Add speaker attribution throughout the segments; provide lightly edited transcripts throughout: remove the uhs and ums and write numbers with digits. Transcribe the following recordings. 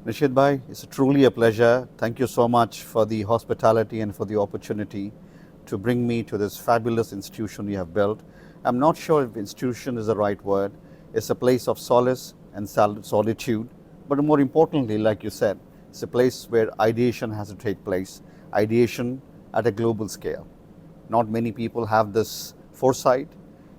Speaker 1: Nishith Bhai, it's truly a pleasure. Thank you so much for the hospitality and for the opportunity to bring me to this fabulous institution you have built. I'm not sure if institution is the right word. It's a place of solace and solitude, but more importantly, like you said, it's a place where ideation has to take place, ideation at a global scale. Not many people have this foresight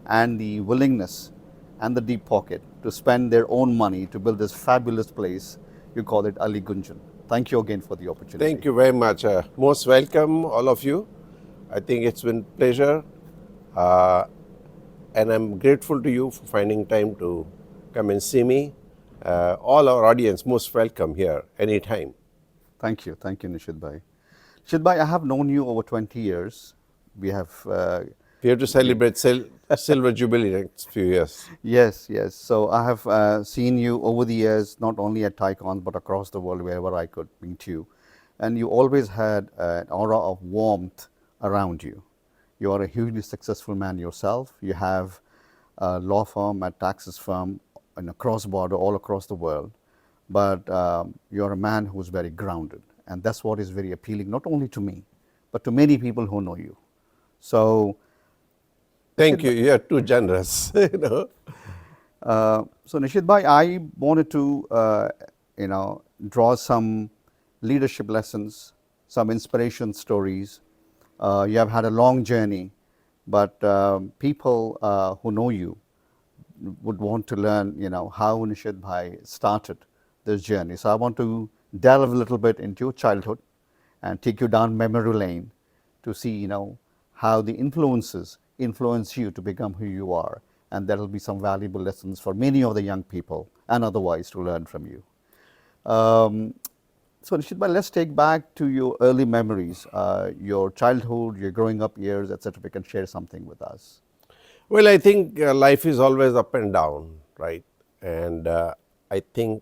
Speaker 1: and the willingness and the deep pocket to spend their own money to build this fabulous place. You call it Aligunjan. Thank you again for the opportunity.
Speaker 2: Thank you very much. Most welcome, all of you. I think it's been a pleasure. And I'm grateful to you for finding time to come and see me. All our audience, most welcome here anytime.
Speaker 1: Thank you, Nishith Bhai. Nishith Bhai, I have known you over 20 years. We have
Speaker 2: to celebrate silver jubilee next few years.
Speaker 1: Yes. So I have seen you over the years, not only at TiCon, but across the world, wherever I could meet you. And you always had an aura of warmth around you. You are a hugely successful man yourself. You have a law firm, a taxes firm, and a cross-border all across the world. But you're a man who's very grounded. And that's what is very appealing, not only to me, but to many people who know you. So,
Speaker 2: thank you. You are too generous.
Speaker 1: So Nishith Bhai, I wanted to draw some leadership lessons, some inspiration stories. You have had a long journey, but people who know you would want to learn, how Nishith Bhai started this journey. So I want to delve a little bit into your childhood and take you down memory lane to see, how the influences influence you to become who you are. And there will be some valuable lessons for many of the young people and otherwise to learn from you. So Nishith Bhai, let's take back to your early memories, your childhood, your growing up years, etc. If you can share something with us.
Speaker 2: Well, I think life is always up and down, right? And I think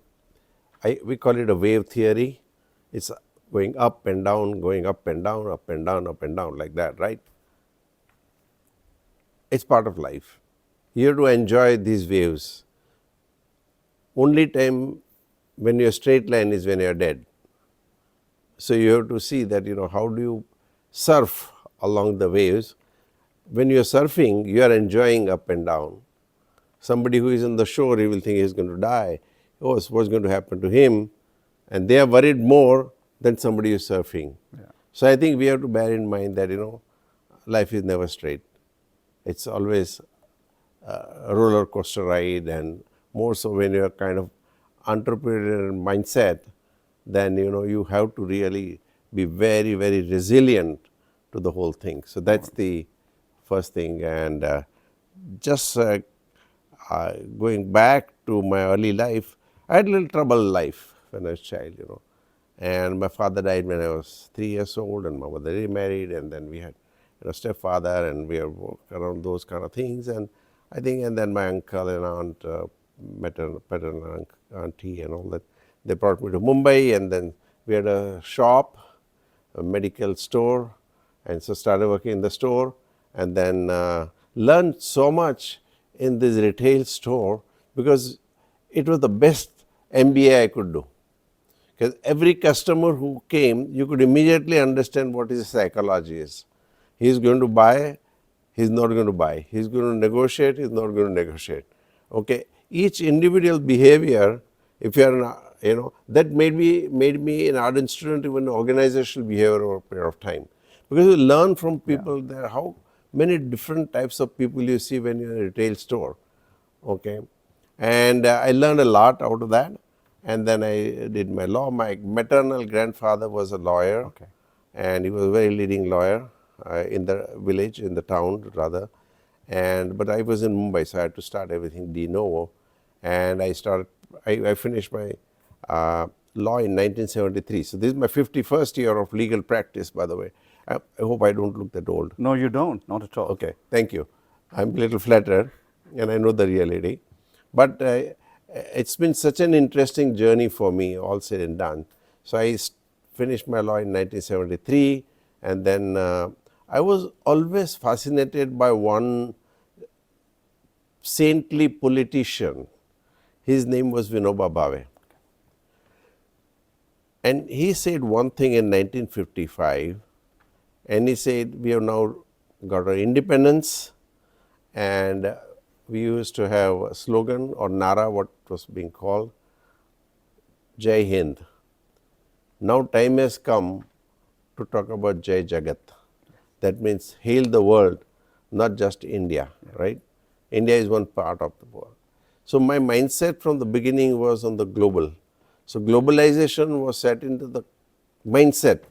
Speaker 2: we call it a wave theory. It's going up and down, going up and down, up and down, up and down, like that, right? It's part of life. You have to enjoy these waves. Only time when you're straight line is when you're dead. So you have to see that, how do you surf along the waves. When you're surfing, you are enjoying up and down. Somebody who is on the shore, he will think he's going to die. Oh, what's going to happen to him? And they are worried more than somebody who's surfing.
Speaker 1: Yeah.
Speaker 2: So I think we have to bear in mind that, life is never straight. It's always a roller coaster ride, and more so when you're kind of entrepreneurial mindset, then you have to really be very, very resilient to the whole thing. So that's the first thing. And just going back to my early life, I had a little troubled life when I was a child, And my father died when I was 3 years old, and my mother remarried, and then we had stepfather, and we were around those kind of things. And I think, and then my uncle and aunt, paternal auntie and all that, they brought me to Mumbai, and then we had a shop, a medical store, and so started working in the store, and then learned so much in this retail store because it was the best MBA I could do. Because every customer who came, you could immediately understand what his psychology is. He is going to buy, he is not going to buy. He is going to negotiate, he is not going to negotiate. Okay, each individual behavior, if you are, that made me an ardent student even organizational behavior over a period of time. Because you learn from people there how many different types of people you see when you're in a retail store. Okay, and I learned a lot out of that. And then I did my law. My maternal grandfather was a lawyer, and he was a very leading lawyer in the village, in the town rather. But I was in Mumbai, so I had to start everything de novo. And I finished my law in 1973. So this is my 51st year of legal practice, by the way. I hope I don't look that old.
Speaker 1: No, you don't, not at all.
Speaker 2: Okay, thank you. I'm a little flattered, and I know the reality. But it's been such an interesting journey for me, all said and done. So I finished my law in 1973, and then I was always fascinated by one saintly politician. His name was Vinoba Bhave. And he said one thing in 1955, and he said, we have now got our independence, and we used to have a slogan or nara, what was being called, Jai Hind. Now time has come to talk about Jai Jagat. That means hail the world, not just India, right? India is one part of the world. So my mindset from the beginning was on the global. So globalization was set into the mindset.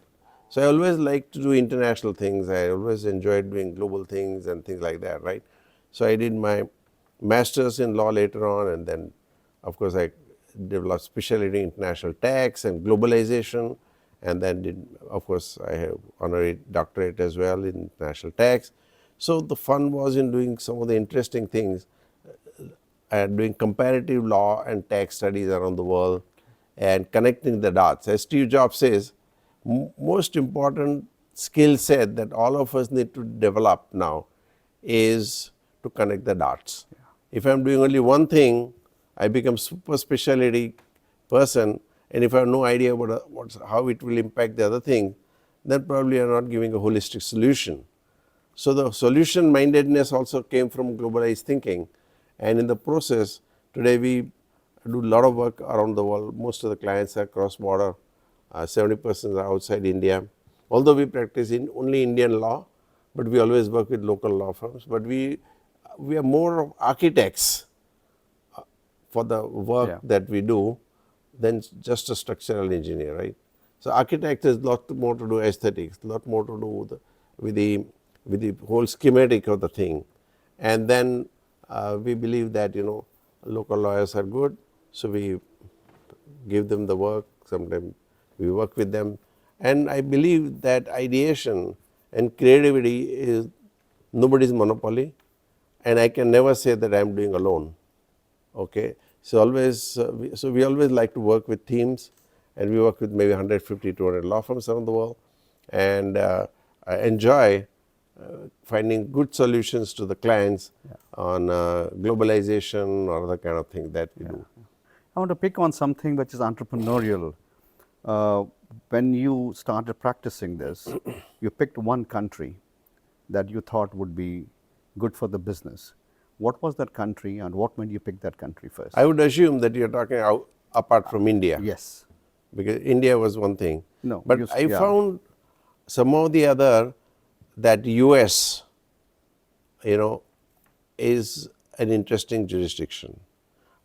Speaker 2: So I always liked to do international things. I always enjoyed doing global things and things like that, right? So I did my master's in law later on, and then of course I developed specialty in international tax and globalization, and then did, of course I have honorary doctorate as well in international tax. So the fun was in doing some of the interesting things, doing comparative law and tax studies around the world and connecting the dots. As Steve Jobs says, most important skill set that all of us need to develop now is to connect the dots. Yeah. If I am doing only one thing, I become super specialty person, and if I have no idea how it will impact the other thing, then probably I am not giving a holistic solution. So the solution mindedness also came from globalized thinking, and in the process today we do a lot of work around the world. Most of the clients are cross border, 70% are outside India. Although we practice in only Indian law, but we always work with local law firms. But we are more of architects for the work that we do than just a structural engineer, right? So architect has a lot more to do aesthetics, a lot more to do with the whole schematic of the thing. And then we believe that, local lawyers are good, so we give them the work, sometimes we work with them. And I believe that ideation and creativity is nobody's monopoly, and I can never say that I am doing alone. Okay, so always, we always like to work with teams, and we work with maybe 150, 200 law firms around the world, and I enjoy finding good solutions to the clients on globalization or other kind of thing that we do.
Speaker 1: I want to pick on something which is entrepreneurial. When you started practicing this, you picked one country that you thought would be good for the business. What was that country, and what made you pick that country first?
Speaker 2: I would assume that you're talking apart from India.
Speaker 1: Yes.
Speaker 2: Because India was one thing.
Speaker 1: No.
Speaker 2: But I found somehow the other that US, is an interesting jurisdiction.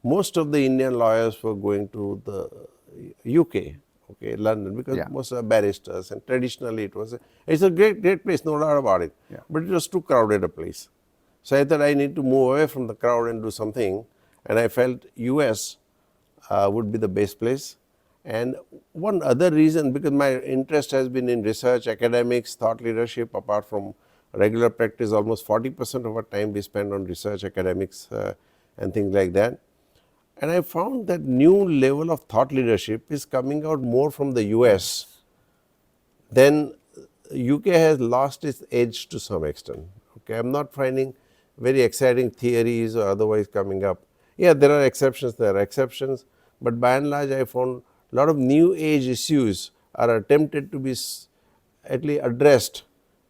Speaker 2: Most of the Indian lawyers were going to the UK, okay, London, because most are barristers, and traditionally it's a great place, no doubt about it. Yeah. But it was too crowded a place. So I thought I need to move away from the crowd and do something, and I felt US would be the best place. And one other reason, because my interest has been in research, academics, thought leadership, apart from regular practice, almost 40% of our time we spend on research, academics and things like that. And I found that new level of thought leadership is coming out more from the US. Then UK has lost its edge to some extent. Okay, I'm not finding very exciting theories or otherwise coming up. Yeah, there are exceptions, but by and large I found a lot of new age issues are attempted to be at least addressed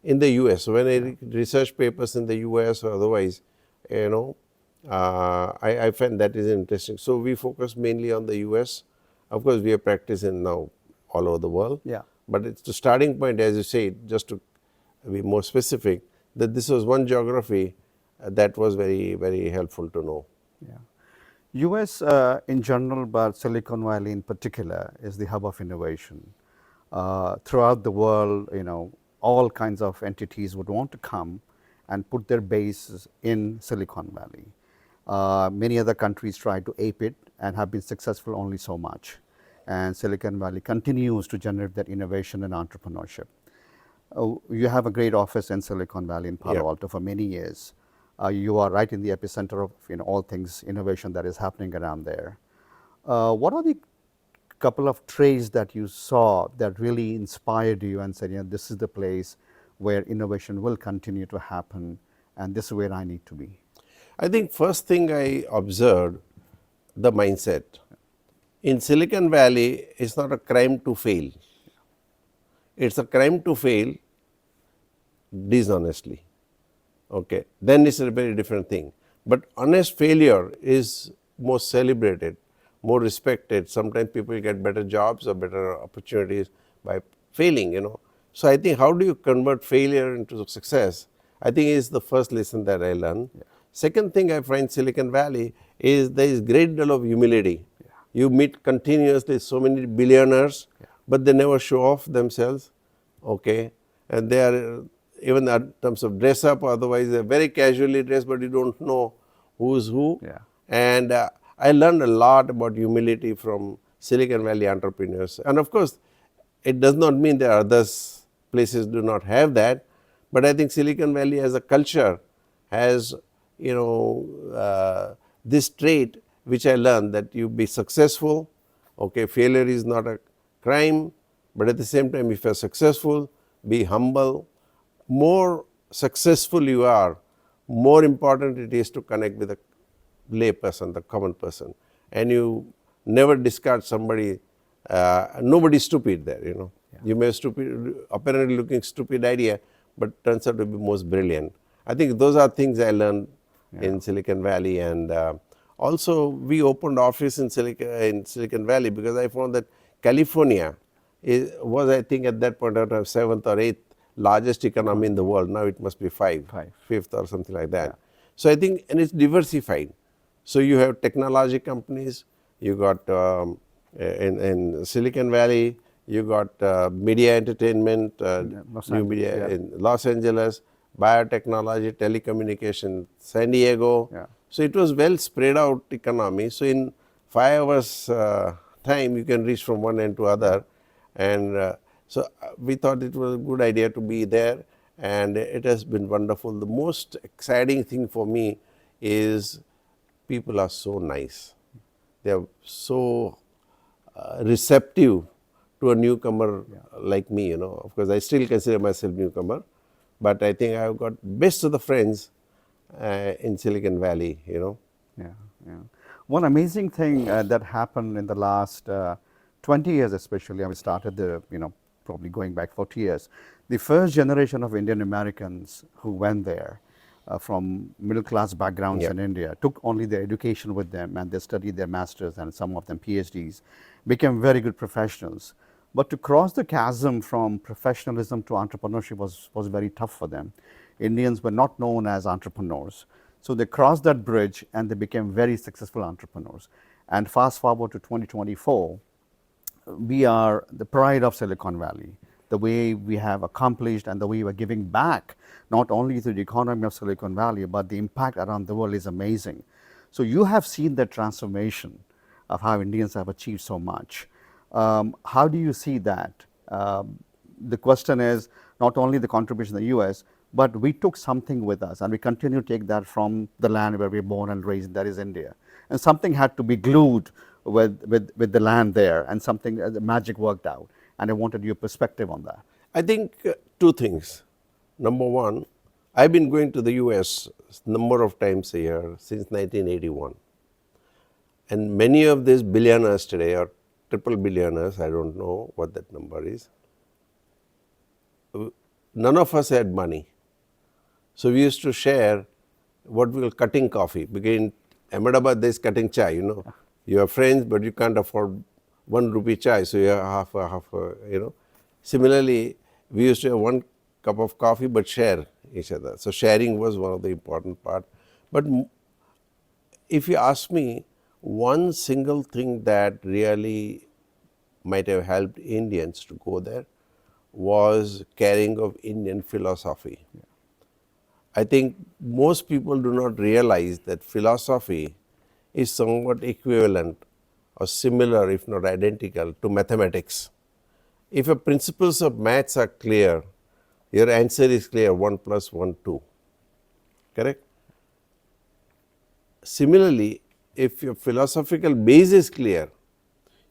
Speaker 2: in the US. So when I read research papers in the US or otherwise, I find that is interesting. So we focus mainly on the US. Of course, we are practicing now all over the world. Yeah. But it's the starting point, as you say, just to be more specific, that this was one geography that was very, very helpful to know.
Speaker 1: Yeah. US in general, but Silicon Valley in particular, is the hub of innovation. Throughout the world, all kinds of entities would want to come and put their bases in Silicon Valley. Many other countries try to ape it and have been successful only so much. And Silicon Valley continues to generate that innovation and entrepreneurship. You have a great office in Silicon Valley in Palo Alto for many years. You are right in the epicenter of all things innovation that is happening around there. What are the couple of traits that you saw that really inspired you and said, this is the place where innovation will continue to happen, and this is where I need to be?
Speaker 2: I think first thing I observed, the mindset. In Silicon Valley, it's not a crime to fail. It's a crime to fail dishonestly. Okay, then it's a very different thing. But honest failure is more celebrated, more respected. Sometimes people get better jobs or better opportunities by failing, you know. So I think how do you convert failure into success? I think is the first lesson that I learned. Yeah. Second thing I find Silicon Valley is there is great deal of humility. Yeah. You meet continuously so many billionaires, yeah, but they never show off themselves. Okay, and they are even in terms of dress up, otherwise they are very casually dressed, but you don't know who's who. Yeah. And I learned a lot about humility from Silicon Valley entrepreneurs. And of course, it does not mean that others places do not have that, but I think Silicon Valley as a culture has, you know, this trait which I learned, that you be successful. Okay, failure is not a crime, but at the same time, if you are successful, be humble. More successful you are, more important it is to connect with the lay person, the common person, and you never discard somebody. Nobody is stupid there, you know. Yeah. You may have stupid, apparently looking stupid idea, but turns out to be most brilliant. I think those are things I learned, yeah, in Silicon Valley, and also we opened office in Silicon Valley because I found that California was, I think, at that point of time, 7th or 8th largest economy in the world. Now it must be 5th or something like that. Yeah. So I think, and it's diversified. So you have technology companies, you got in Silicon Valley, you got media entertainment, new media, yeah, in Los Angeles, biotechnology, telecommunication, San Diego. Yeah. So it was well spread out economy. So in 5 hours time, you can reach from one end to other. And so we thought it was a good idea to be there, and it has been wonderful. The most exciting thing for me is people are so nice. They are so receptive to a newcomer, yeah, like me, you know. Of course, I still consider myself newcomer, but I think I've got best of the friends in Silicon Valley, you know.
Speaker 1: Yeah, yeah. One amazing thing that happened in the last 20 years especially, I started the, you know, probably going back 40 years, the first generation of Indian Americans who went there from middle class backgrounds, yep, in India, took only their education with them, and they studied their masters and some of them PhDs, became very good professionals. But to cross the chasm from professionalism to entrepreneurship was very tough for them. Indians were not known as entrepreneurs. So they crossed that bridge and they became very successful entrepreneurs. And fast forward to 2024, we are the pride of Silicon Valley. The way we have accomplished and the way we are giving back, not only to the economy of Silicon Valley, but the impact around the world is amazing. So you have seen the transformation of how Indians have achieved so much. How do you see that? The question is not only the contribution of the US, but we took something with us and we continue to take that from the land where we were born and raised, that is India. And something had to be glued with the land there, and something, the magic worked out. And I wanted your perspective on that.
Speaker 2: I think two things. Number one, I've been going to the US number of times a year since 1981. And many of these billionaires today, or triple billionaires, I don't know what that number is, none of us had money. So we used to share what we call cutting coffee. Because in Ahmedabad, there's cutting chai, you know. You have friends, but you can't afford 1 rupee chai, so you have half a, you know. Similarly, we used to have 1 cup of coffee, but share each other. So sharing was one of the important part. But if you ask me, one single thing that really might have helped Indians to go there was carrying of Indian philosophy. Yeah. I think most people do not realize that philosophy is somewhat equivalent or similar, if not identical, to mathematics. If your principles of maths are clear, your answer is clear, 1 + 1, 2. Correct? Similarly, if your philosophical base is clear,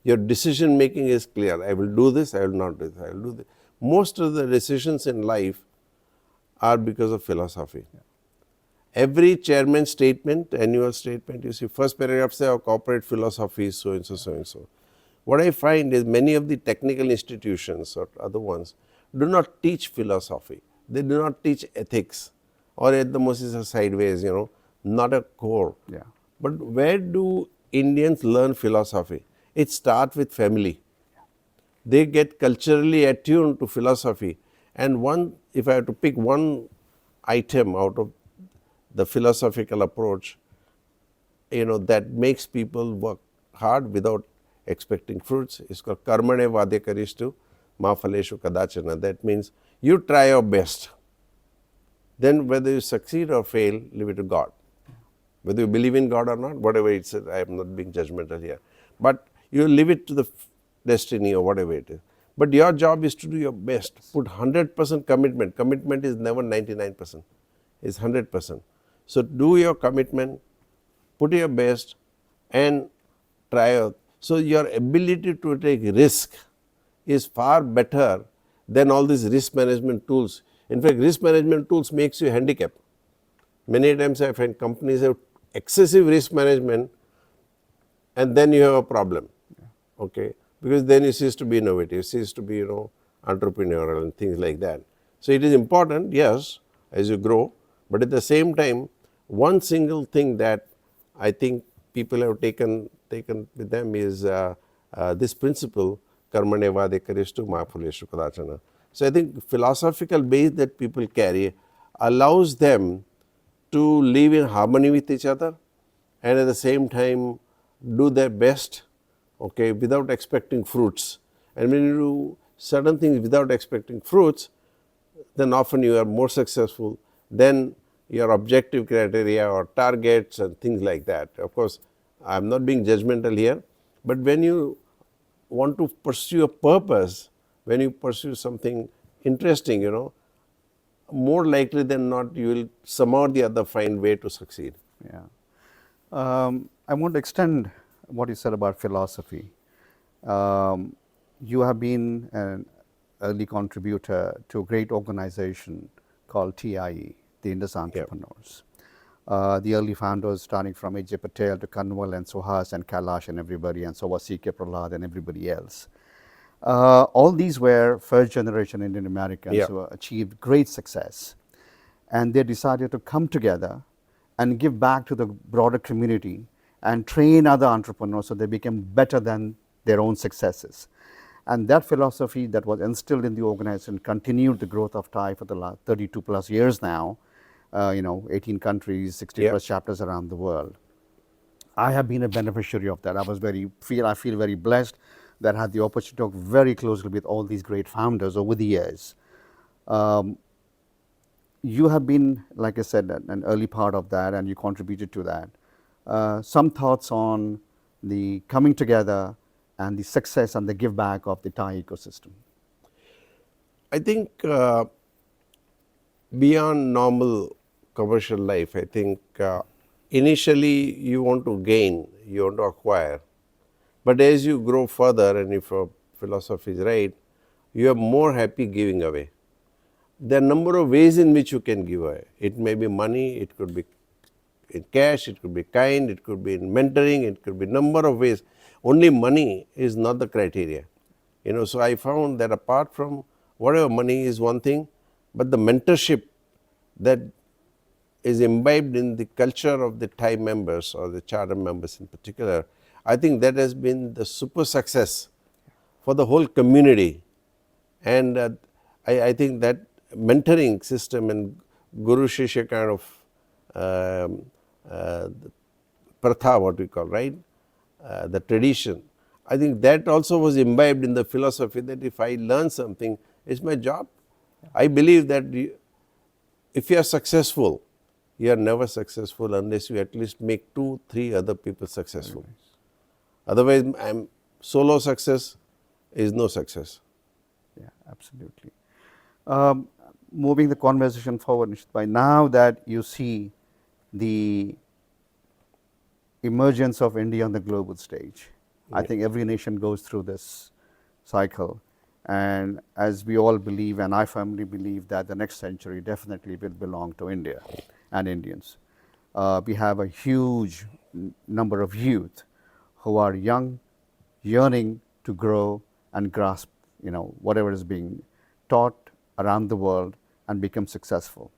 Speaker 2: your decision making is clear. I will do this, I will not do this, I will do this. Most of the decisions in life are because of philosophy. Yeah. Every chairman's statement, annual statement, you see first paragraph say our corporate philosophy is so and so, so and so. What I find is many of the technical institutions or other ones do not teach philosophy. They do not teach ethics, or at the most is a sideways, not a core.
Speaker 1: Yeah.
Speaker 2: But where do Indians learn philosophy? It starts with family. They get culturally attuned to philosophy. And one, if I have to pick one item out of the philosophical approach, that makes people work hard without expecting fruits, is called karmane vadyakarishtu ma phaleshu kadachana. That means you try your best. Then whether you succeed or fail, leave it to God. Whether you believe in God or not, whatever it is, I am not being judgmental here. But you leave it to the destiny or whatever it is. But your job is to do your best. Put 100% commitment. Commitment is never 99%. It's 100%. So do your commitment, put your best, and try out. So your ability to take risk is far better than all these risk management tools. In fact, risk management tools makes you handicapped. Many times I find companies have excessive risk management, and then you have a problem. Okay, because then it ceases to be innovative, ceases to be entrepreneurial and things like that. So it is important, yes, as you grow, but at the same time, one single thing that I think people have taken with them is this principle, karmane vadyakarishtu ma phaleshu kadachana. So I think philosophical base that people carry allows them to live in harmony with each other and at the same time do their best, okay, without expecting fruits. And when you do certain things without expecting fruits, then often you are more successful than your objective criteria or targets and things like that. Of course, I am not being judgmental here, but when you want to pursue a purpose, when you pursue something interesting, more likely than not you will somehow or the other find way to succeed.
Speaker 1: Yeah. I want to extend what you said about philosophy. You have been an early contributor to a great organization called TIE, the Indus Entrepreneurs. The early founders, starting from AJ Patel to Kanwal and Suhas and Kailash and everybody, and so was C.K. Prahlad and everybody else. All these were first generation Indian Americans who achieved great success, and they decided to come together and give back to the broader community and train other entrepreneurs so they became better than their own successes. And that philosophy that was instilled in the organization continued the growth of TIE for the last 32 plus years now, 18 countries, 60 plus chapters around the world. I have been a beneficiary of that. I feel very blessed that I had the opportunity to work very closely with all these great founders over the years. You have been, like I said, an early part of that, and you contributed to that. Some thoughts on the coming together and the success and the give back of the TIE ecosystem?
Speaker 2: I think beyond normal commercial life, I think initially you want to gain, you want to acquire. But as you grow further, and if your philosophy is right, you are more happy giving away. There are a number of ways in which you can give away. It may be money, it could be in cash, it could be kind, it could be in mentoring, it could be a number of ways. Only money is not the criteria. So I found that apart from whatever money is one thing, but the mentorship that is imbibed in the culture of the TIE members or the charter members in particular, I think that has been the super success for the whole community. And I think that mentoring system and Guru Shishya kind of pratha, what we call, right, the tradition, I think that also was imbibed in the philosophy that if I learn something, it's my job. I believe that if you are successful, you are never successful unless you at least make 2-3 other people successful. Otherwise, solo success is no success.
Speaker 1: Yeah, absolutely. Moving the conversation forward, Nishith bhai, now that you see the emergence of India on the global stage, I think every nation goes through this cycle. And as we all believe, and I firmly believe, that the next century definitely will belong to India and Indians. We have a huge number of youth who are young, yearning to grow and grasp, whatever is being taught around the world and become successful.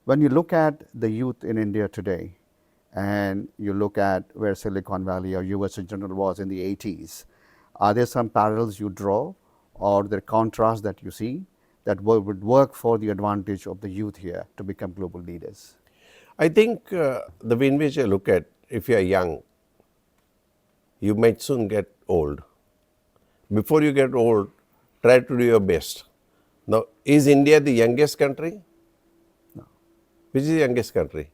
Speaker 1: When you look at the youth in India today, and you look at where Silicon Valley or US in general was in the 80s, are there some parallels you draw or the contrast that you see that would work for the advantage of the youth here to become global leaders?
Speaker 2: I think the way in which I look at, if you are young, you might soon get old. Before you get old, try to do your best. Now, is India the youngest country?
Speaker 1: No.
Speaker 2: Which is the youngest country?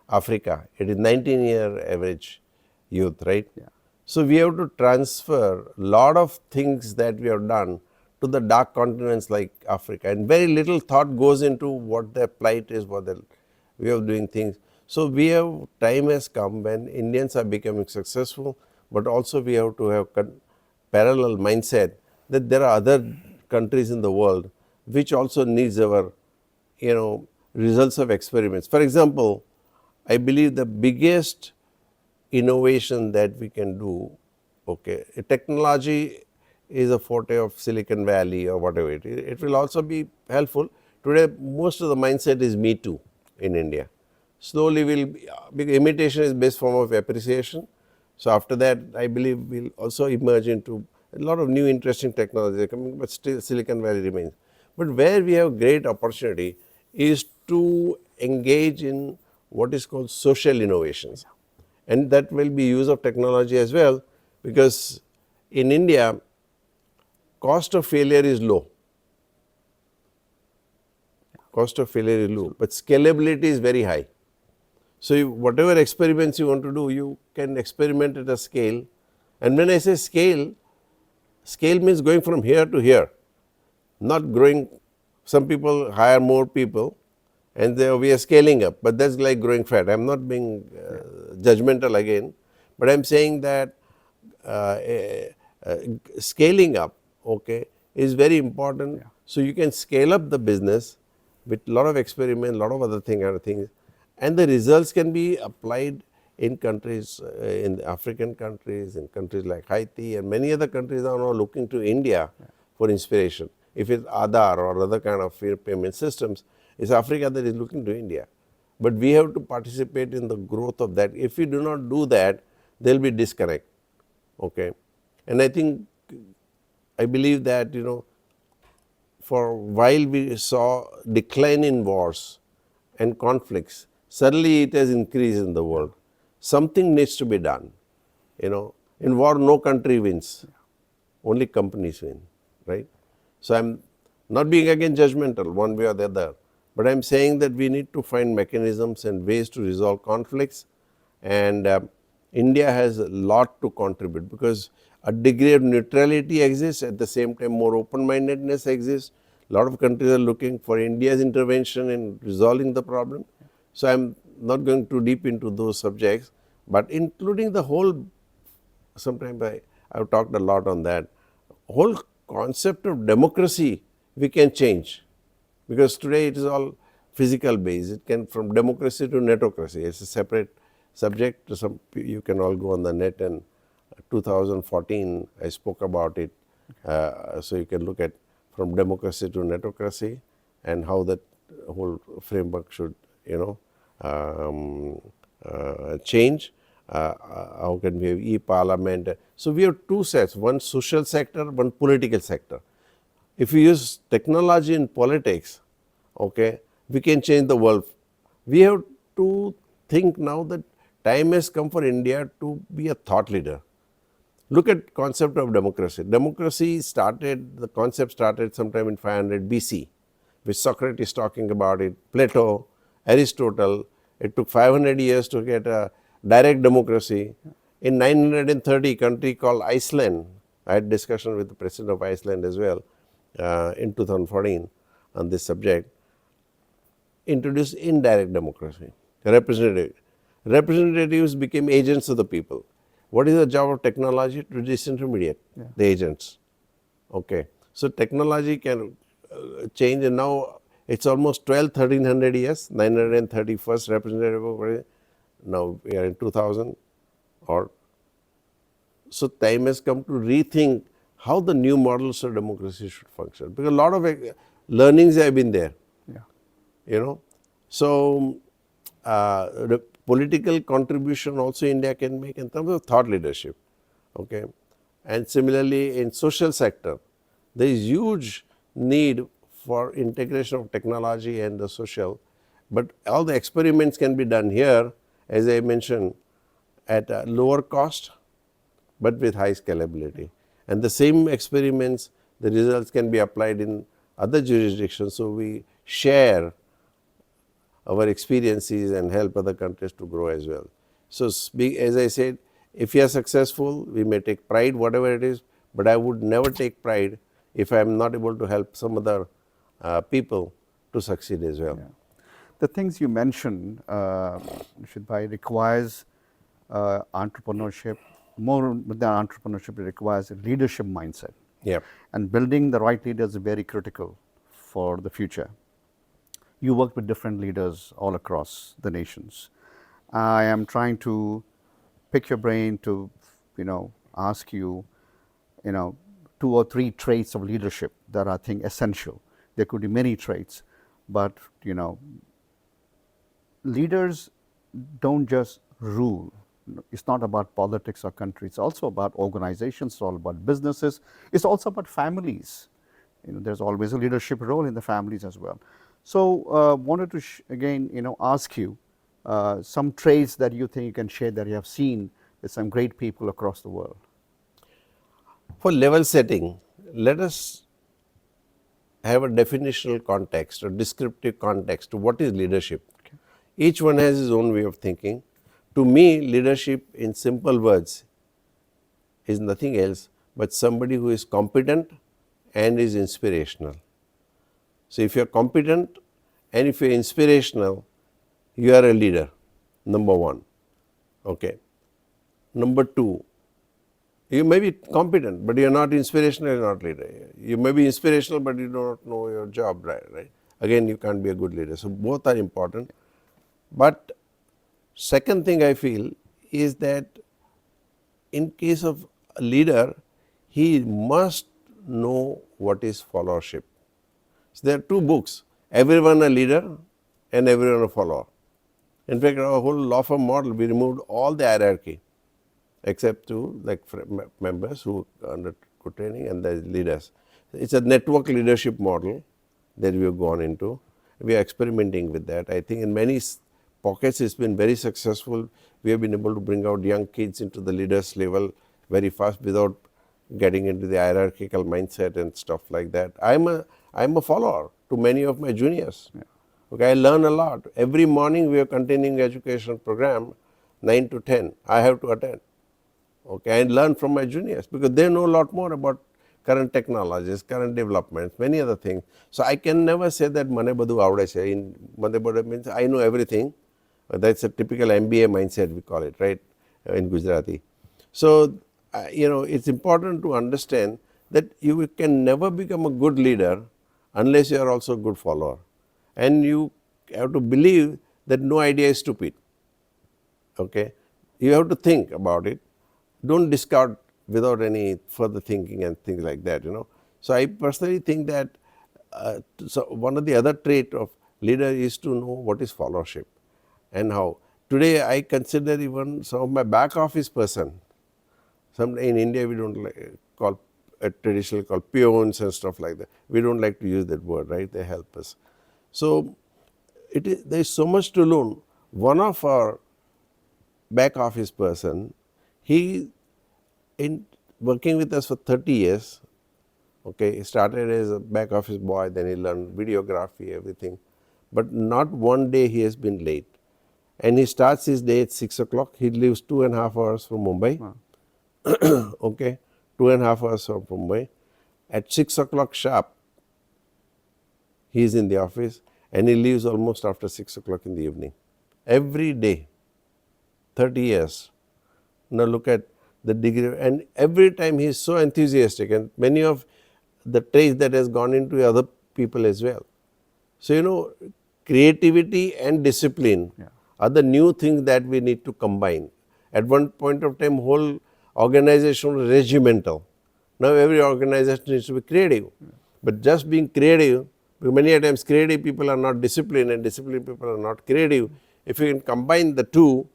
Speaker 2: Africa. It is 19-year average youth, right?
Speaker 1: Yeah.
Speaker 2: So we have to transfer a lot of things that we have done to the dark continents like Africa, and very little thought goes into what their plight is, what their way of doing things. So we have, time has come when Indians are becoming successful, but also we have to have parallel mindset that there are other countries in the world which also needs our, results of experiments. For example, I believe the biggest innovation that we can do, technology is a forte of Silicon Valley or whatever it is. It will also be helpful. Today, most of the mindset is me too in India. Slowly, because imitation is best form of appreciation. So after that, I believe we'll also emerge into a lot of new interesting technologies coming, but still Silicon Valley remains. But where we have great opportunity is to engage in what is called social innovations. And that will be use of technology as well, because in India, cost of failure is low. Cost of failure is low, but scalability is very high. So whatever experiments you want to do, you can experiment at a scale. And when I say scale, scale means going from here to here, not growing. Some people hire more people and we are scaling up, but that's like growing fat. I'm not being judgmental again, but I'm saying that scaling up, is very important. Yeah. So you can scale up the business with a lot of experiment, a lot of other things, and the results can be applied in countries, in African countries, in countries like Haiti, and many other countries are now looking to India for inspiration. If it's Aadhaar or other kind of payment systems, it's Africa that is looking to India. But we have to participate in the growth of that. If we do not do that, there will be disconnect. And I believe that, for a while we saw decline in wars and conflicts, suddenly it has increased in the world. Something needs to be done. In war, no country wins, only companies win, right? So I'm not being again judgmental one way or the other, but I'm saying that we need to find mechanisms and ways to resolve conflicts, and India has a lot to contribute, because a degree of neutrality exists, at the same time more open-mindedness exists. A lot of countries are looking for India's intervention in resolving the problem. So I'm not going too deep into those subjects, but including the whole, sometimes I've talked a lot on that, whole concept of democracy we can change, because today it is all physical based. It can, from democracy to netocracy, it's a separate subject. You can all go on the net, and 2014 I spoke about it. So you can look at from democracy to netocracy and how that whole framework should change. How can we have e-parliament? So we have two sets, one social sector, one political sector. If we use technology in politics, we can change the world. We have to think now that time has come for India to be a thought leader. Look at concept of democracy. Democracy started, the concept started sometime in 500 BC, with Socrates talking about it, Plato, Aristotle. It took 500 years to get a direct democracy. In 930, a country called Iceland, I had discussion with the president of Iceland as well in 2014 on this subject, introduced indirect democracy, representative. Representatives became agents of the people. What is the job of technology? To disintermediate the agents. So technology can change, and now it's almost 1300 years, 931st representative. Now we are in 2000, or so time has come to rethink how the new models of democracy should function, because a lot of learnings have been there.
Speaker 1: Yeah.
Speaker 2: You know, so the political contribution also India can make in terms of thought leadership. Okay, and similarly in social sector, there is huge need for integration of technology and the social, but all the experiments can be done here, as I mentioned, at a lower cost, but with high scalability. And the same experiments, the results can be applied in other jurisdictions, so we share our experiences and help other countries to grow as well. So, as I said, if we are successful, we may take pride, whatever it is, but I would never take pride if I am not able to help some other people to succeed as well.
Speaker 1: Yeah. The things you mentioned, Nishith bhai, requires entrepreneurship. More than entrepreneurship, it requires a leadership mindset.
Speaker 2: Yeah.
Speaker 1: And building the right leaders is very critical for the future. You work with different leaders all across the nations. I am trying to pick your brain to, ask you, 2 or 3 traits of leadership that I think essential. There could be many traits, but leaders don't just rule. It's not about politics or country. It's also about organizations. It's all about businesses. It's also about families. There's always a leadership role in the families as well. So, wanted to again, ask you some traits that you think you can share that you have seen with some great people across the world.
Speaker 2: For level setting, let us have a definitional context or descriptive context to what is leadership. Okay. Each one has his own way of thinking. To me, leadership in simple words is nothing else but somebody who is competent and is inspirational. So, if you are competent and if you are inspirational, you are a leader, number one. Okay. Number two, you may be competent, but you are not inspirational, you are not leader. You may be inspirational, but you do not know your job, right? Again, you can't be a good leader. So, both are important. But second thing I feel is that in case of a leader, he must know what is followership. So, there are 2 books, Everyone a Leader and Everyone a Follower. In fact, our whole law firm model, we removed all the hierarchy except to like members who undergo training and the leaders. It is a network leadership model that we have gone into. We are experimenting with that. I think in many pockets it has been very successful. We have been able to bring out young kids into the leaders level very fast without getting into the hierarchical mindset and stuff like that. I am a follower to many of my juniors. Yeah. Okay, I learn a lot. Every morning we are continuing education program 9 to 10. I have to attend. Okay, and learn from my juniors because they know a lot more about current technologies, current developments, many other things. So, I can never say that mane badu avde chhe. In mane badu means I know everything. That's a typical MBA mindset, we call it, right, in Gujarati. So, it's important to understand that you can never become a good leader unless you are also a good follower. And you have to believe that no idea is stupid. Okay, you have to think about it. Don't discard without any further thinking and things like that, So, I personally think that so one of the other trait of leader is to know what is followership and how. Today, I consider even some of my back office person, in India we don't call traditionally called peons and stuff like that. We don't like to use that word, right? They help us. So, there is so much to learn. One of our back office person, he in working with us for 30 years, okay, he started as a back office boy, then he learned videography, everything, but not one day he has been late. And he starts his day at 6 o'clock, he lives 2.5 hours from Mumbai, wow. Okay, 2.5 hours from Mumbai. At 6 o'clock sharp, he is in the office and he leaves almost after 6 o'clock in the evening. Every day, 30 years. Now look at the degree, and every time he is so enthusiastic, and many of the traits that has gone into other people as well. So, creativity and discipline are the new things that we need to combine. At one point of time, whole organization was regimental. Now every organization needs to be creative. But just being creative, because many times creative people are not disciplined and disciplined people are not creative. If you can combine the two,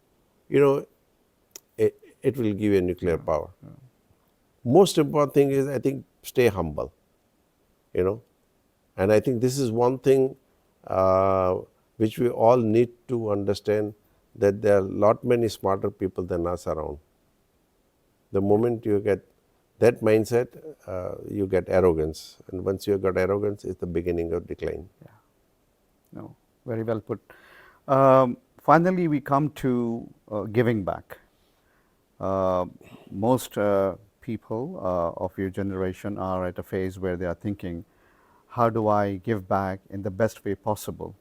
Speaker 2: it will give you a nuclear power. Most important thing is, I think, stay humble, and I think this is one thing which we all need to understand, that there are a lot many smarter people than us around. The moment you get that mindset, you get arrogance, and once you got arrogance, it's the beginning of decline.
Speaker 1: Yeah. No, very well put. Finally, we come to giving back. Most people of your generation are at a phase where they are thinking, how do I give back in the best way possible?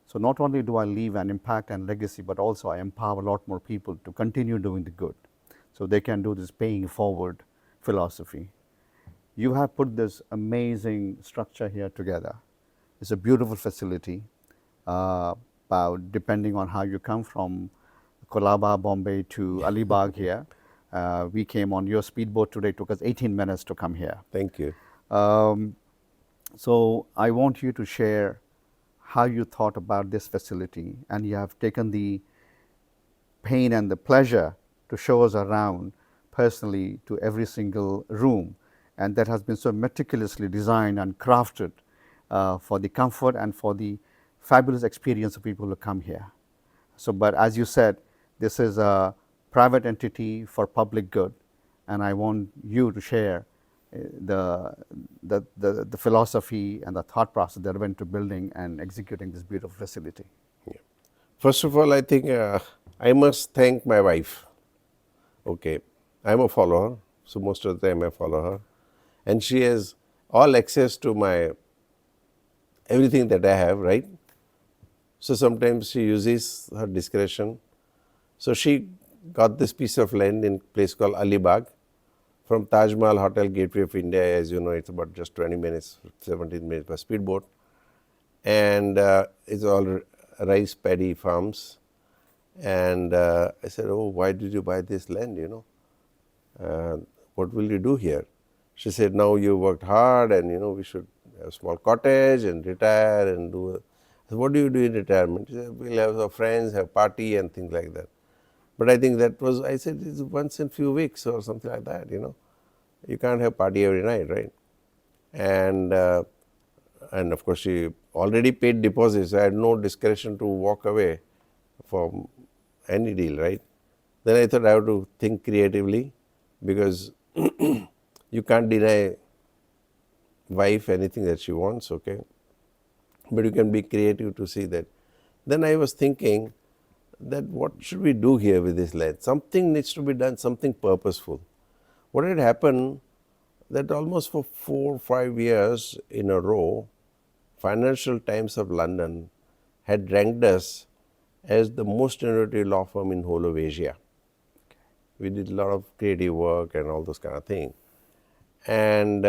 Speaker 1: So not only do I leave an impact and legacy, but also I empower a lot more people to continue doing the good. So they can do this paying forward philosophy. You have put this amazing structure here together. It's a beautiful facility. About depending on how you come from Colaba, Bombay to Alibag here. We came on your speedboat today. It took us 18 minutes to come here.
Speaker 2: Thank you.
Speaker 1: So I want you to share how you thought about this facility, and you have taken the pain and the pleasure to show us around personally to every single room, and that has been so meticulously designed and crafted for the comfort and for the fabulous experience of people who come here. So, but as you said, this is a private entity for public good, and I want you to share the philosophy and the thought process that went to building and executing this beautiful facility.
Speaker 2: Yeah. First of all, I think I must thank my wife. Okay, I'm a follower, so most of the time I follow her, and she has all access to my everything that I have, right? So sometimes she uses her discretion. So she got this piece of land in a place called Alibag from Taj Mahal Hotel Gateway of India. As you know, it's about just 20 minutes, 17 minutes per speedboat, and it's all rice paddy farms. And I said, oh, why did you buy this land, what will you do here? She said, now you worked hard, and we should have a small cottage and retire and do. So what do you do in retirement? She said, we'll have our friends, have party and things like that. But I think that was, I said, it's once in few weeks or something like that, You can't have party every night, right? And of course, she already paid deposits. I had no discretion to walk away from any deal, right? Then I thought I have to think creatively, because you can't deny wife anything that she wants, okay? But you can be creative to see that. Then I was thinking that what should we do here with this land? Something needs to be done, something purposeful. What had happened that almost for 4 or 5 years in a row, Financial Times of London had ranked us as the most innovative law firm in whole of Asia. We did a lot of creative work and all those kind of things. And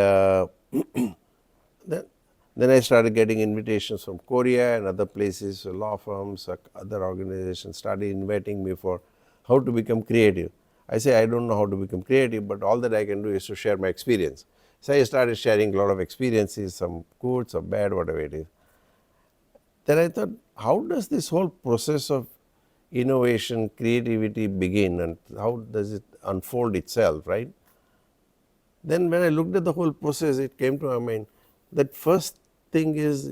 Speaker 2: then I started getting invitations from Korea and other places, law firms, other organizations started inviting me for how to become creative. I say, I don't know how to become creative, but all that I can do is to share my experience. So I started sharing a lot of experiences, some good, some bad, whatever it is. Then I thought, how does this whole process of innovation, creativity begin, and how does it unfold itself, right? Then when I looked at the whole process, it came to my mind that first thing is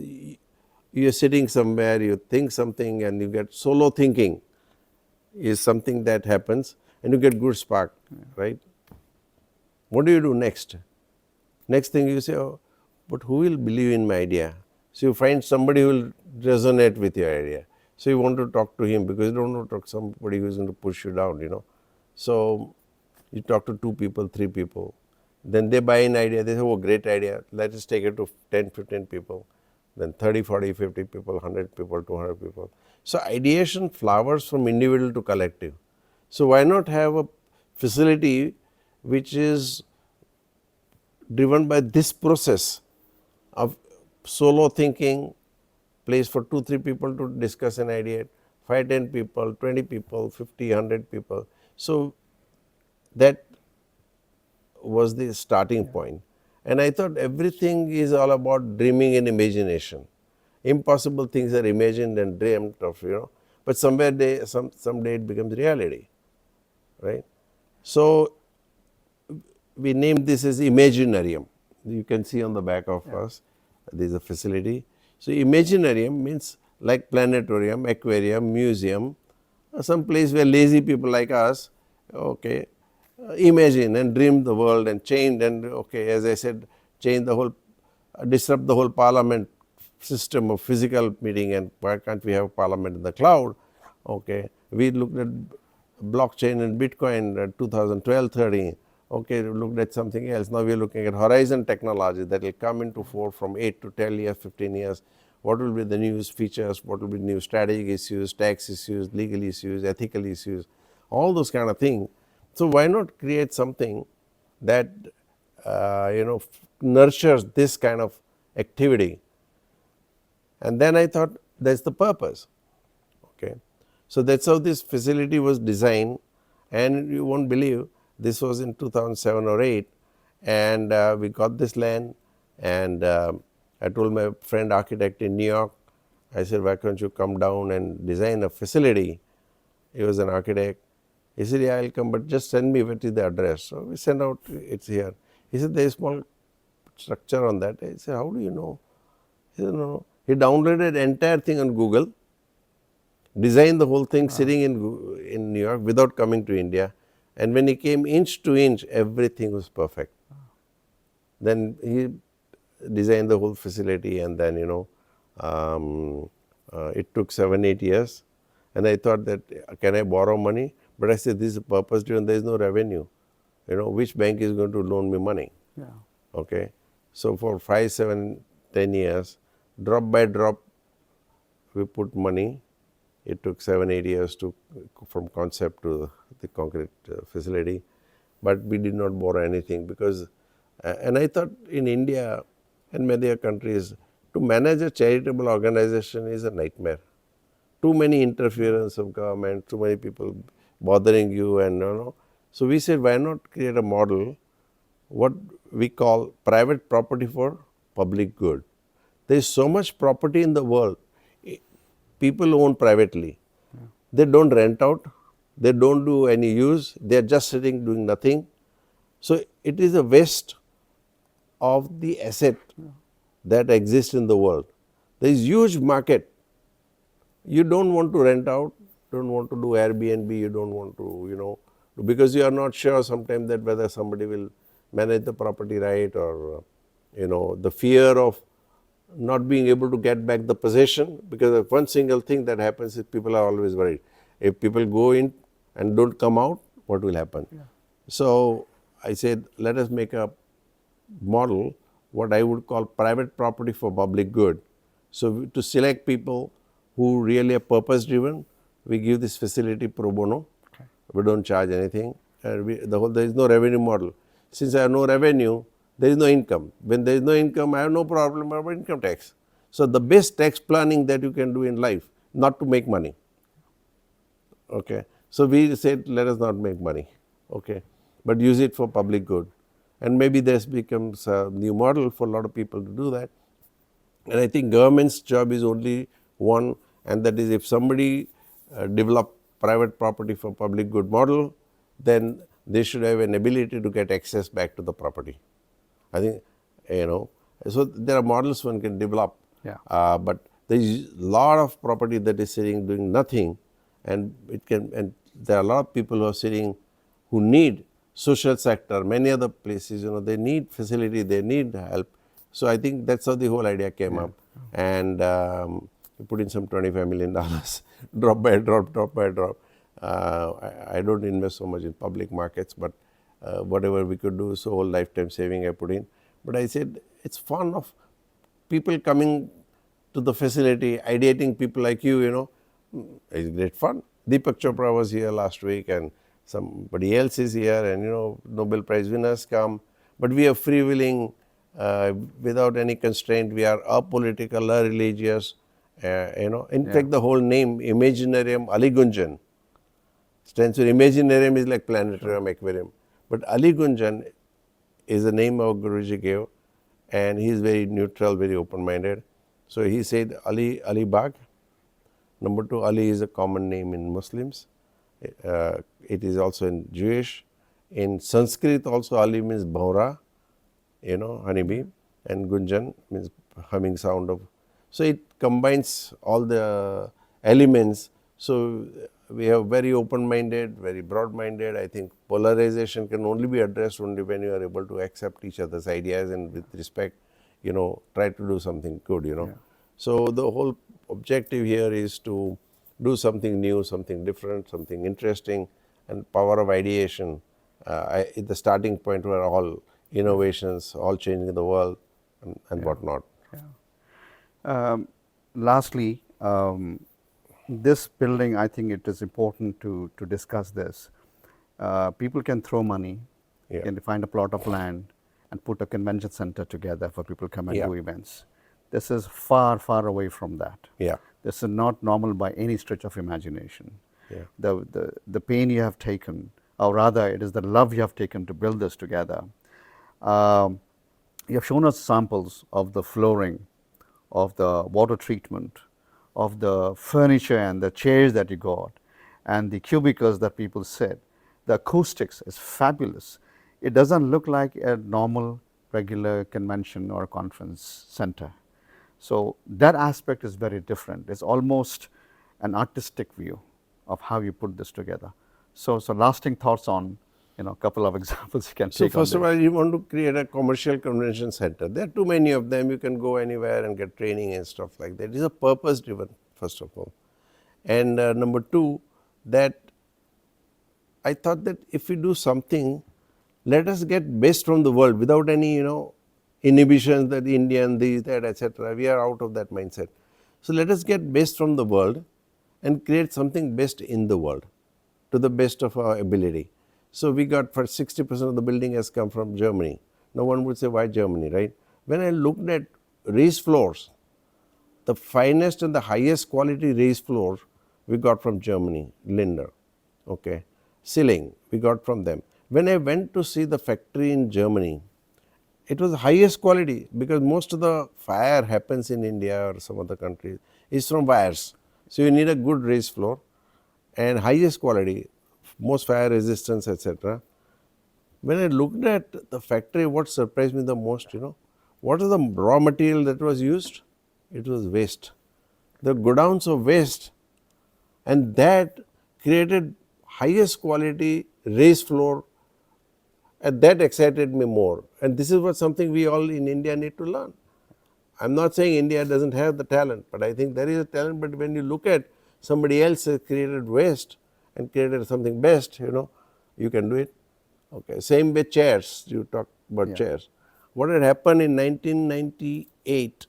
Speaker 2: you are sitting somewhere, you think something and you get solo thinking is something that happens, and you get good spark, right? What do you do next? Next thing you say, oh, but who will believe in my idea? So you find somebody who will resonate with your idea. So you want to talk to him, because you don't want to talk to somebody who is going to push you down, So you talk to 2 people, 3 people. Then they buy an idea, they say, oh, great idea, let us take it to 10, 15 people, then 30, 40, 50 people, 100 people, 200 people. So ideation flowers from individual to collective. So why not have a facility which is driven by this process of solo thinking, place for 2, 3 people to discuss an idea, 5, 10 people, 20 people, 50, 100 people. So that was the starting point. And I thought everything is all about dreaming and imagination. Impossible things are imagined and dreamt of, but someday it becomes reality, right? So we named this as Imaginarium. You can see on the back of us, there is a facility. So Imaginarium means like planetarium, aquarium, museum, some place where lazy people like us, okay, imagine and dream the world and change and, okay, as I said, change the whole, disrupt the whole parliament system of physical meeting, and why can't we have parliament in the cloud? Okay, we looked at blockchain and Bitcoin 2012-13. Okay, we looked at something else. Now we are looking at horizon technology that will come into fore from 8 to 10 years, 15 years. What will be the new features? What will be new strategic issues, tax issues, legal issues, ethical issues, all those kind of things. So why not create something that nurtures this kind of activity? And then I thought that's the purpose. Okay, so that's how this facility was designed, and you won't believe this was in 2007 or 8, and we got this land, and I told my friend architect in New York, I said, why can't you come down and design a facility? He was an architect. He said, yeah, I'll come, but just send me what is the address. So we sent out, it's here. He said, there is small structure on that. I said, how do you know? He said, no. He downloaded the entire thing on Google, designed the whole thing sitting in New York without coming to India. And when he came inch to inch, everything was perfect. Then he designed the whole facility, and then, it took 7-8 years. And I thought that, can I borrow money? But I said, this is purpose driven, there is no revenue. Which bank is going to loan me money?
Speaker 1: Yeah.
Speaker 2: Okay. So for 5, 7, 10 years, drop by drop, we put money. It took 7-8 years from concept to the concrete facility, but we did not borrow anything because, and I thought in India and many other countries, to manage a charitable organization is a nightmare. Too many interference of government, too many people bothering you, and So we said, why not create a model, what we call private property for public good. There is so much property in the world. People own privately. They don't rent out. They don't do any use. They are just sitting doing nothing. So it is a waste of the asset that exists in the world. There is huge market. You don't want to rent out, don't want to do Airbnb, you don't want to, because you are not sure sometimes that whether somebody will manage the property right, or, the fear of not being able to get back the possession, because one single thing that happens is people are always worried. If people go in and don't come out, what will happen? Yeah. So I said, let us make a model, what I would call private property for public good. So to select people who really are purpose driven, we give this facility pro bono. Okay. We don't charge anything. There is no revenue model. Since I have no revenue, there is no income. When there is no income, I have no problem about income tax. So the best tax planning that you can do in life, not to make money. Okay. So we said, let us not make money. Okay. But use it for public good. And maybe this becomes a new model for a lot of people to do that. And I think government's job is only one, and that is if somebody develop private property for public good model, then they should have an ability to get access back to the property. I think, so there are models one can develop, but there is a lot of property that is sitting doing nothing, and there are a lot of people who are sitting who need social sector, many other places, they need facility, they need help. So I think that's how the whole idea came up, and we put in some $25 million, drop by drop. I don't invest so much in public markets, but whatever we could do, so whole lifetime saving I put in. But I said, it's fun of people coming to the facility, ideating people like you, it's great fun. Deepak Chopra was here last week, and somebody else is here, and Nobel Prize winners come. But we are freewheeling without any constraint. We are apolitical, religious. In fact, the whole name Imaginarium Aligunjan stands for Imaginarium is like planetarium, aquarium. But Aligunjan is the name our Guruji gave, and he is very neutral, very open-minded. So he said Ali Bagh. Number 2, Ali is a common name in Muslims. It is also in Jewish. In Sanskrit also Ali means bhaura, honeybee, and Gunjan means humming sound of. So it combines all the elements. So we have very open-minded, very broad-minded. I think polarization can only be addressed only when you are able to accept each other's ideas and with respect, try to do something good,
Speaker 1: Yeah.
Speaker 2: So the whole objective here is to do something new, something different, something interesting, and power of ideation is the starting point where all innovations, all changing the world and whatnot.
Speaker 1: Lastly, this building, I think it is important to discuss this. People can throw money,
Speaker 2: Yeah.
Speaker 1: can find a plot of land and put a convention center together for people to come and
Speaker 2: Yeah.
Speaker 1: do events. This is far, far away from that.
Speaker 2: Yeah.
Speaker 1: This is not normal by any stretch of imagination.
Speaker 2: Yeah.
Speaker 1: The pain you have taken, or rather it is the love you have taken to build this together. You have shown us samples of the flooring, of the water treatment, of the furniture and the chairs that you got, and the cubicles that people sit. The acoustics is fabulous. It doesn't look like a normal, regular convention or conference center. So that aspect is very different. It's almost an artistic view of how you put this together. So lasting thoughts on, a couple of examples you can
Speaker 2: So
Speaker 1: take on
Speaker 2: first of
Speaker 1: this.
Speaker 2: all, you want to create a commercial convention center. There are too many of them. You can go anywhere and get training and stuff like that. It is a purpose driven, first of all. And number 2, that I thought that if we do something, let us get best from the world without any, inhibitions that Indian, this, that, etc. We are out of that mindset. So let us get best from the world and create something best in the world to the best of our ability. So we got for 60% of the building has come from Germany. Now one would say, why Germany, right? When I looked at raised floors, the finest and the highest quality raised floor we got from Germany, Lindner. Okay. Ceiling we got from them. When I went to see the factory in Germany, it was the highest quality because most of the fire happens in India or some other countries is from wires. So you need a good raised floor and highest quality, most fire resistance, etc. When I looked at the factory, what surprised me the most, what is the raw material that was used? It was waste. The godowns of waste, and that created highest quality raised floor, and that excited me more. And this is what something we all in India need to learn. I'm not saying India doesn't have the talent, but I think there is a talent. But when you look at somebody else has created waste and created something best, you can do it. Okay. Same with chairs. You talk about chairs. What had happened in 1998?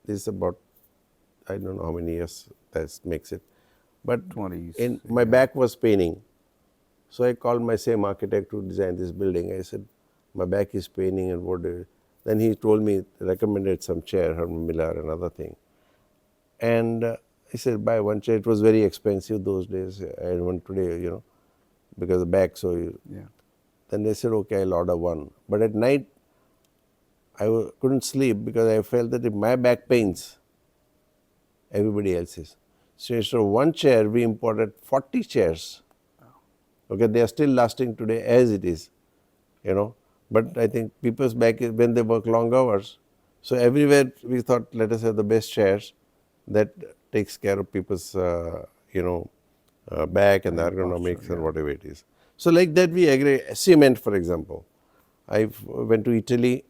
Speaker 2: This is about, I don't know how many years that makes it, but
Speaker 1: 20s,
Speaker 2: my back was paining. So I called my same architect who designed this building. I said, my back is paining and what do you? Then he told me, recommended some chair, Herman Miller, another thing. And he said, buy one chair. It was very expensive those days. I had one today, because the back. So then they said, okay, I'll order one. But at night, I couldn't sleep because I felt that if my back pains, everybody else's. So instead of one chair, we imported 40 chairs. Okay, they are still lasting today as it is, But I think people's back is when they work long hours. So everywhere we thought, let us have the best chairs that takes care of people's, back and the ergonomics and whatever it is. So like that we agree. Cement, for example. I went to Italy.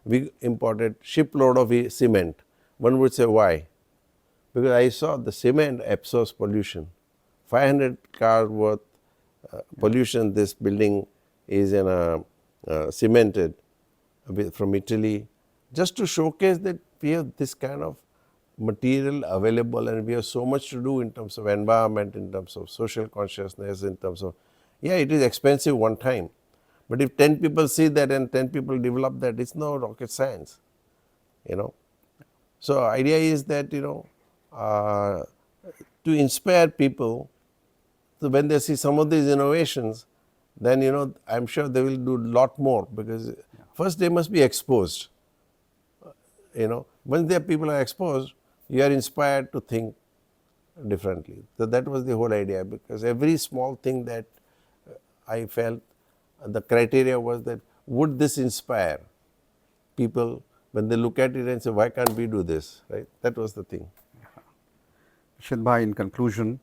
Speaker 2: We imported shipload of cement. One would say, why? Because I saw the cement absorbs pollution. 500 cars worth pollution. This building is in a cemented from Italy, just to showcase that we have this kind of material available and we have so much to do in terms of environment, in terms of social consciousness, in terms of, it is expensive one time. But if 10 people see that and 10 people develop that, it's no rocket science, So idea is that, to inspire people, so when they see some of these innovations, then I'm sure they will do a lot more, because first they must be exposed. Once their people are exposed, you are inspired to think differently. So that was the whole idea, because every small thing that I felt, the criteria was that would this inspire people when they look at it and say, why can't we do this, right? That was the thing.
Speaker 1: Nishith bhai, in conclusion,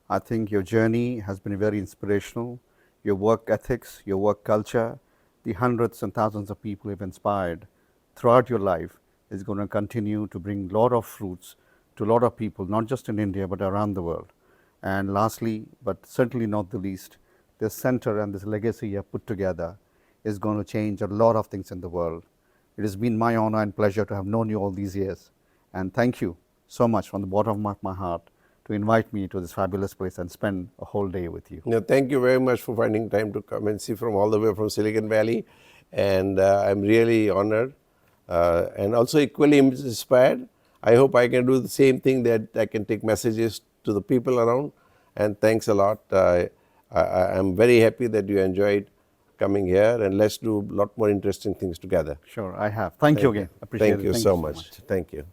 Speaker 1: I think your journey has been very inspirational. Your work ethics, your work culture, the hundreds and thousands of people you've inspired throughout your life is going to continue to bring a lot of fruits to a lot of people, not just in India, but around the world. And lastly, but certainly not the least, this center and this legacy you have put together is going to change a lot of things in the world. It has been my honor and pleasure to have known you all these years. And thank you so much from the bottom of my heart to invite me to this fabulous place and spend a whole day with you.
Speaker 2: Thank you very much for finding time to come and see from all the way from Silicon Valley. And I'm really honored and also equally inspired. I hope I can do the same thing, that I can take messages to the people around. And thanks a lot. I'm very happy that you enjoyed coming here, and let's do a lot more interesting things together.
Speaker 1: Sure, I have. Thank you again. Appreciate it.
Speaker 2: Thank you so much. Thank you.